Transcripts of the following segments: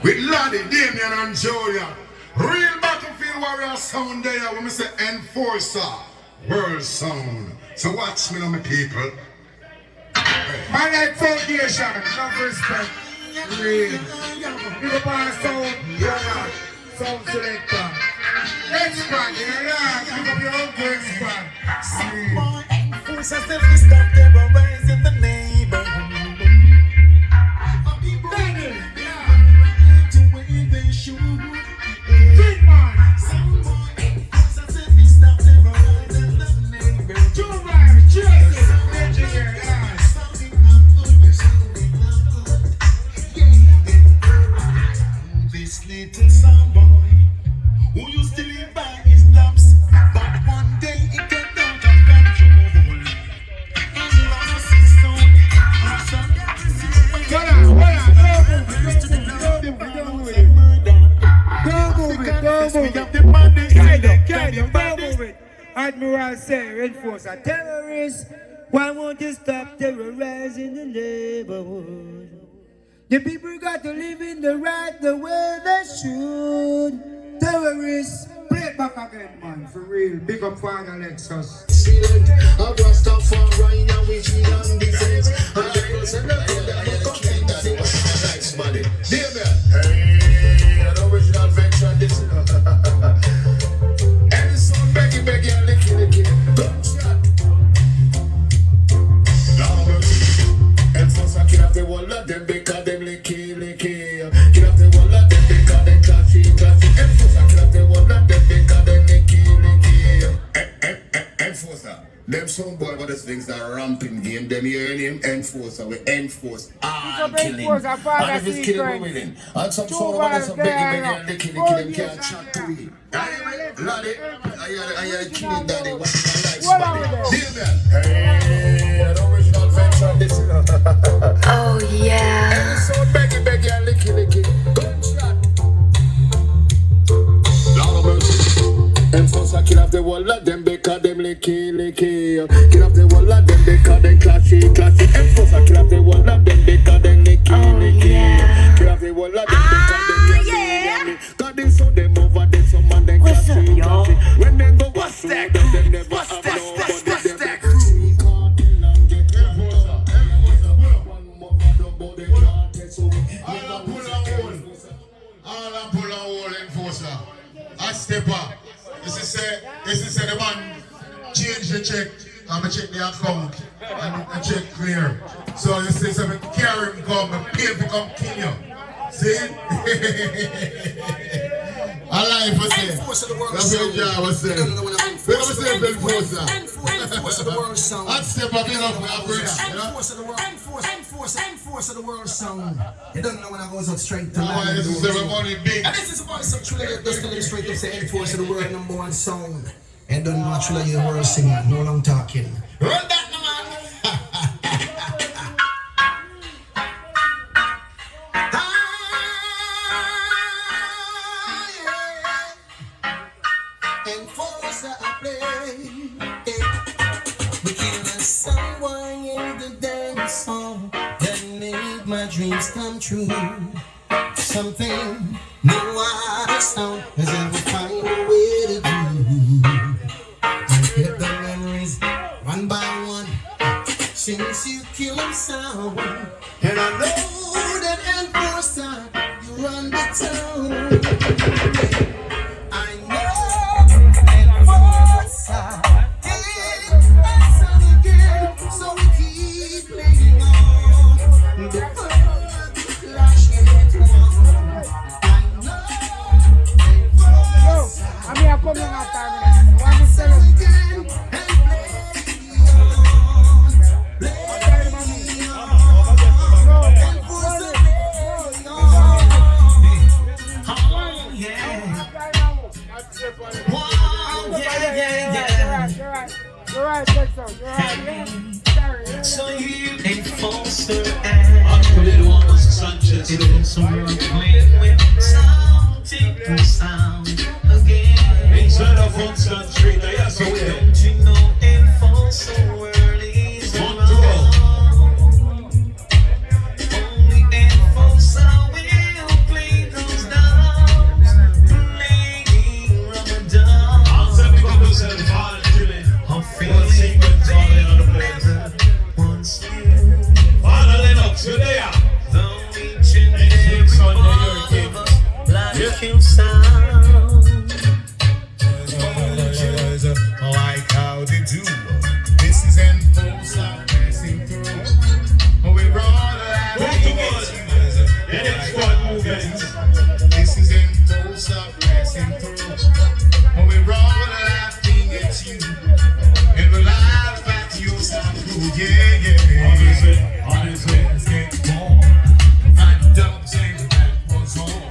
with Laddie, Damien and Julia. Real battlefield warrior sound there when we say enforcer, world sound. So watch me now, my people. My like foundation, enough respect. Real. Give up our sound, brother. Sound selector. Expert, you know, give up your own expert. Some more enforcers if we stop terrorizing the neighborhood. People ready to wave their shoes. Big man. Some more enforcers if we stop terrorizing the neighborhood. Two man, Jesse, engineer, yes. This little soundboy who used to live by his laps, but one day he got out of control and lost his soul. Don't move it. Admiral say, enforcer, terrorists. Why won't you stop terrorizing the neighborhood? The people got to live in the right the way they should. Terrorists, play it back again, man, for real. Big up Father Lexus. A Rastafari and we feel on defense. And the girls and the people that you come to nice money. Dear man, hey, an original venture this. And it's so beggy and licky. Gunshot. Enforcer kill off the wall of them because them licky. Kill off the wall of them because they clashy. Enforcer kill off the wall of them because they licky. Enforcer. Them some boy what those things that ramping game. Them hearing him enforcer. We enforce all killing. And if it's killing we winning. And some sort of others some beggy and licky. Them can't chat to me. Laddie, I hear killing daddy. What's my life buddy? Dear man. Hey, an original venture this. Oh yeah. And it's so beggy and licky. Gunshot. Lord of mercy. Enforcer kill off the wall of them because them licky. Kill off the wall of them because they clashy. Enforcer kill off the wall of them because they licky. Yeah. Kill off the wall of them because they yummy. Got this so them over there some man they clashy. When they go what's that? Them never have nobody. All I pull a hole enforcer. I step up. This is the man change the check. I'm going to check the account and the check clear. So you see, so I carry him come, I pay him to come kill you. See? I like what I say. That's what I was saying. We're going to say enforcer. Enforce of the world sound. I step up in up with a bridge. Enforce of the world. Enforce of the world sound. You don't know when I goes up straight to land. This is everybody big. And this is about some true that just telling straight up say enforce of the world #1 sound. And don't know actually you're the world singer. No long talking. Run that man. Enforcer I play. We kill someone in the dance hall that made my dreams come true. Something no other sound has ever find a way to do. I get the memories one by one since you killed sound. And I know that enforcer you run the town. I know enforcer. So we keep playing on the flash I know. I mean, I come in after me. What is it? You're right, Texas. You're right. So you enforcer and Sanchez in some playing with sound, taking sound again. Inside of Huntston Street, I ask you where. Don't you know enforcer world is around? Only enforcer will play the vacuum sound. Like how they do. This is enforcer passing through. We roll out. This is enforcer passing through. We roll laughing at you. And we laugh at you. Yeah. Honestly, let's get more. I don't think that was all.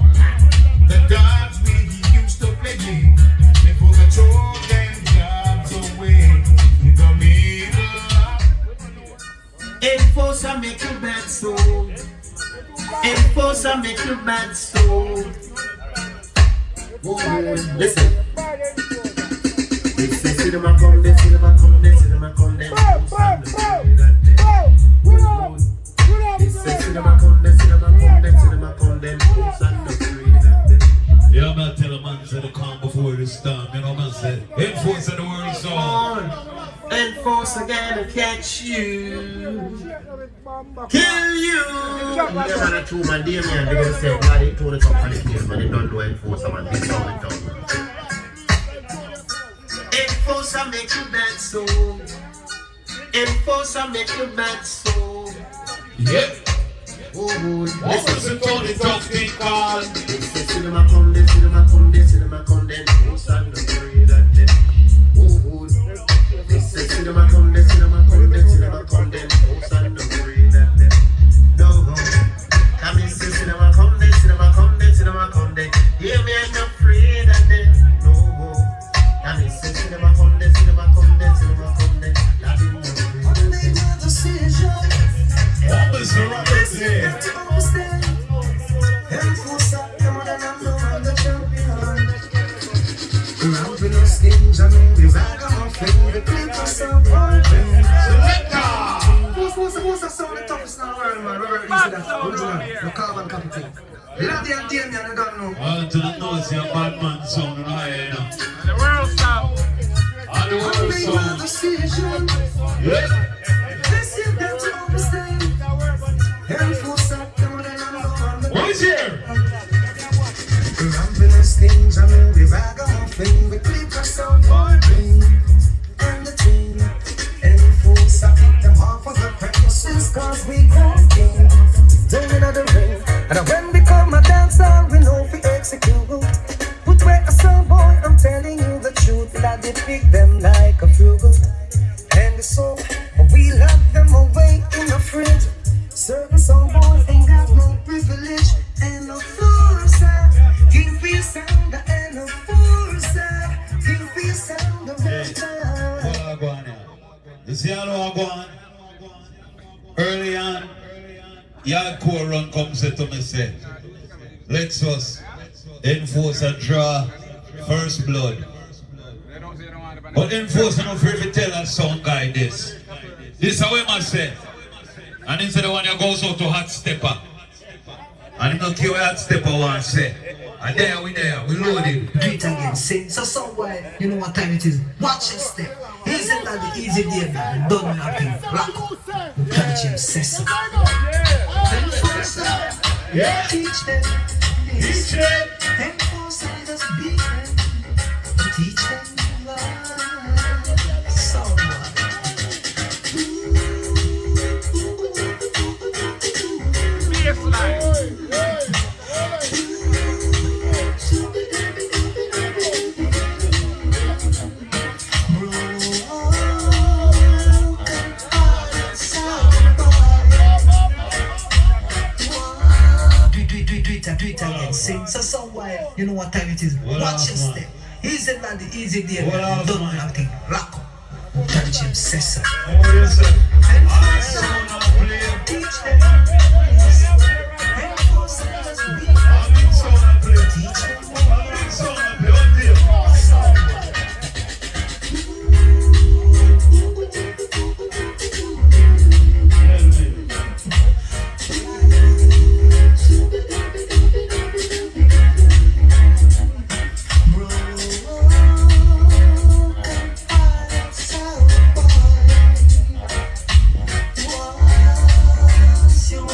The gods we used to play. They pull the talk and jobs away. The middle. Enforcer make you bad soul. Enforcer make you bad soul. Listen. This is cinema come, this cinema come, this cinema come, this cinema come, this cinema come, this cinema come, then post and the free. Yeah, I'm not telling man to calm before the storm. You know what I'm saying? Enforce the world song. Enforce again to catch you. Kill you. Never had a true man, dear man. They're going to say, why they told the company kill, but they don't do enforcer, man. This all it down. Enforcer make you bad soul. Enforcer make you bad soul. Yep. Oh, Listen to the tough thing called. this cinema come, this cinema come, this cinema come, then post and the free that them. Oh, this cinema come, this cinema come, this cinema come, then post and the free that them. No, come in, this cinema come, this cinema come, this cinema come, then hear me, I'm not afraid that them. No, come in, this cinema come, this cinema come, this cinema come, then that is no free. What was the rubber there? All to the nose, your bad man sound and I, you know. The world stop. All the world sound. Yeah. What is here? Cause we come in, down in the ring. And when we come a dancer, we know we execute. Put away a sound boy, I'm telling you the truth. That they pick them like a frugal. And so we lock them away in a fridge. Certain sound boys ain't got no privilege. And no force, give me sound and no force, give me sound of What I go on here? You see how I go on? Early on, Yardcore run comes to me say, Lexus, enforce and draw first blood. But enforce enough for to tell a song guy this. This is how we must say. And instead of one you goes out to hot stepper. And him don't care what hot stepper wants to say. And there we loaded. Do it again, sing. So somewhere, you know what time it is. Watch your step. Isn't that the easy day, man? Don't nothing. Rock. Punch him, session. Yeah. Teach them. Teach them. Enforce and just beat them. Teach them love. Somewhere. Do it again, sing. So somewhere, you know what time it is. What Watch else, your man? step. Isn't that the easy day? What else, Don't man? nothing. Rock. Punch him, session. Oh, yes, sir. I sound not play. Teach them. Enforce and just beat them. I mean, sound not play. Teach them. I mean, sound not play. Up there. You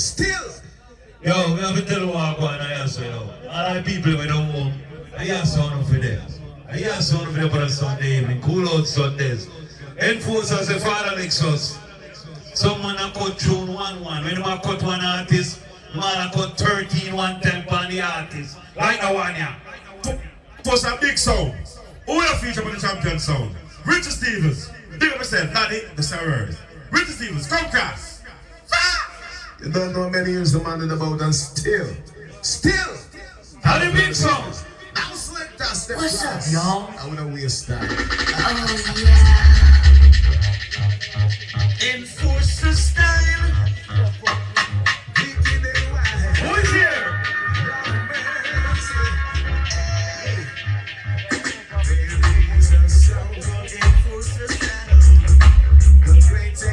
Still. Yo, we have to tell you what going on here, so yo. All the people we don't home, I hear sound of it. I hear sound of it on Sunday evening, cool out Sundays. Enforcers, the father likes us. Some man a cut tune 1-1. When you cut one artist, man a cut 13 one time on the artist. Like the one here. Post a big sound. Who will feature for the champion sound? Richard Stevens. Big up yourself, Daddy, the Sarahs. Richard Stevens, come cross. You don't know many years the man in the boat and still. How the big sound? Now select that step. What's up, y'all? I wanna waste time. Oh yeah. Enforcer style. Who is here?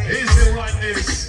Is the Oneness.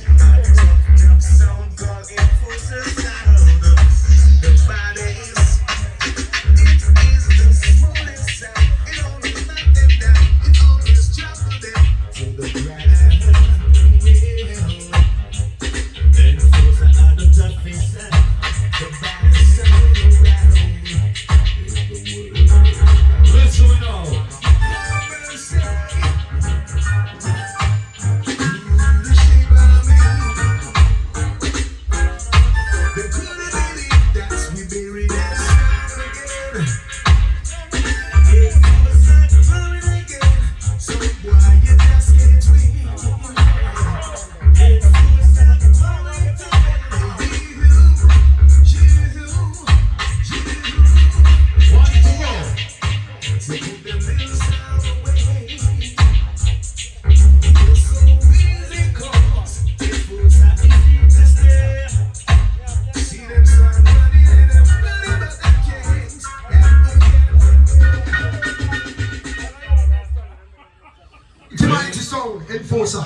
Enforcer.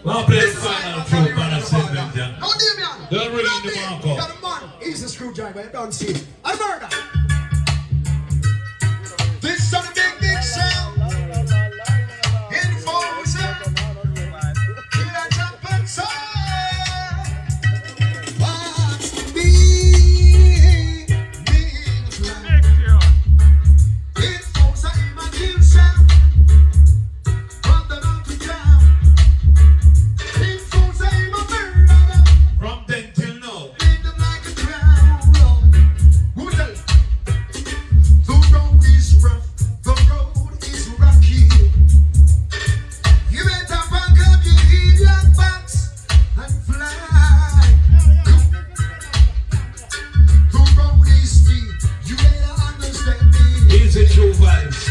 Well, play the final tune for the segment, yeah. How do you mean? Don't ring the mark Got a man. He's a screwdriver. You don't see. A murder. This is a big sound. Enforcer. Killer champion sound. What's me? Enforcer in my kill sound. From the mountain down. Enforcer in my murder. From then till now. Lead them like a crown. Who tell? The road is rough. The road is rocky. You better pack up your idiot bags and fly. The road is steep. You better understand me. Easy true vibes.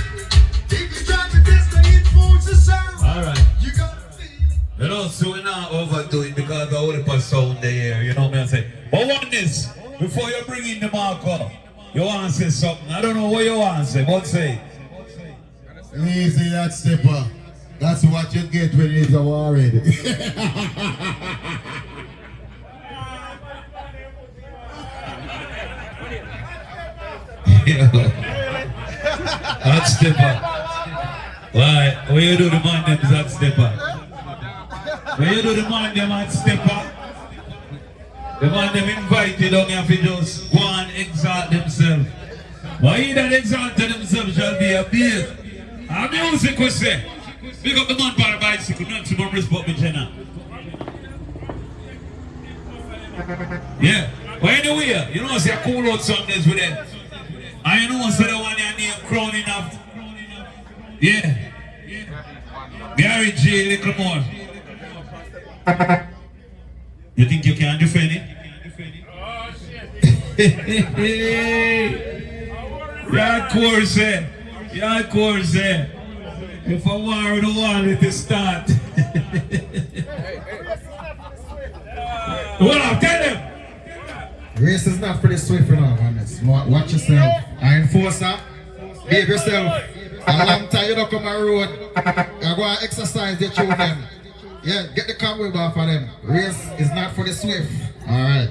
If you try to test the enforcer sound, Alright. you gotta feel it. You know, so we not overdo it because the whole part sound there, you know what I'm saying? But Oneness, before you bring in the marker, you want to say something. I don't know what you want to say, but say. Easy that stepper. That's what you get when it's a worried. Hot stepper. Why? When you do the man them is hot stepper. When you do the man them hot stepper, the man them invited on here to just go and exalt themselves. Why he that exalted themselves shall be abased. A music we say. Pick up the man by the bicycle, not to more respect me, Jenna. Yeah. But anyway, you know, say I cool out Sundays with them. And you know, say the one your name crowning up. Yeah. Gary J, little more. You think you can defend it? Yeah, of course, eh? Yeah, of course, eh? If I war the wall, let it start. Well, tell them. Race is not for the swift, you know, Oneness. Watch yourself. I enforcer. Behave yourself. A long time you don't come on road. You go and exercise your children. Yeah, get the cobweb off of them. Race is not for the swift. Alright.